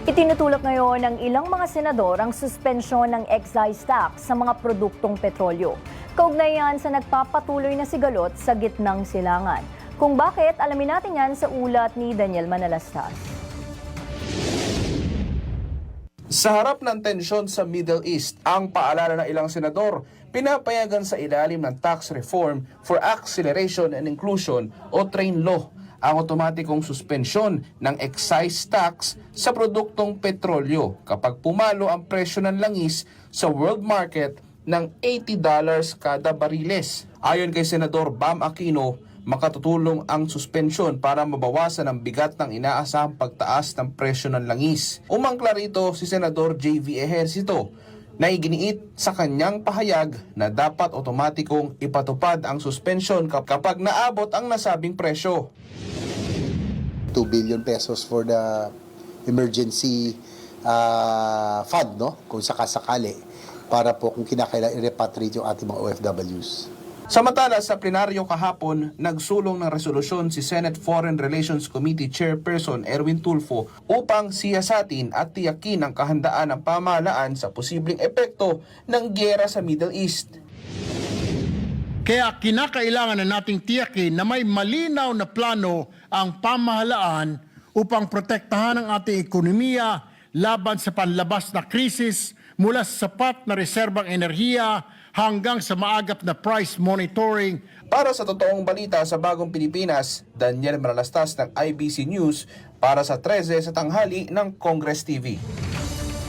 Itinutulak ngayon ng ilang mga senador ang suspensyon ng excise tax sa mga produktong petrolyo. Kaugnay yan sa nagpapatuloy na sigalot sa gitnang silangan. Kung bakit, alamin natin yan sa ulat ni Daniel Manalastas. Sa harap ng tensyon sa Middle East, ang paalala ng ilang senador, pinapayagan sa ilalim ng Tax Reform for Acceleration and Inclusion o TRAIN Law ang otomatikong suspensyon ng excise tax sa produktong petrolyo kapag pumalo ang presyo ng langis sa world market ng $80 kada bariles. Ayon kay Senador Bam Aquino, makatutulong ang suspensyon para mabawasan ang bigat ng inaasahang pagtaas ng presyo ng langis. Umangkla rito si Senador JV Ejercito na iginiit sa kanyang pahayag na dapat otomatikong ipatupad ang suspensyon kapag naabot ang nasabing presyo. 2 billion pesos for the emergency fund, no? Kung sakasakali, para po kung kinakailangan i-repatriate yung ating mga OFWs. Samantala sa plenaryo kahapon, nagsulong ng resolusyon si Senate Foreign Relations Committee Chairperson Erwin Tulfo upang siyasatin at tiyakin ang kahandaan ng pamahalaan sa posibleng epekto ng giyera sa Middle East. Kaya kinakailangan na nating tiyakin na may malinaw na plano ang pamahalaan upang protektahan ang ating ekonomiya laban sa panlabas na krisis mula sa sapat na reserbang enerhiya hanggang sa maagap na price monitoring. Para sa totoong balita sa Bagong Pilipinas, Daniel Manalastas ng IBC News para sa 13 sa tanghali ng Congress TV.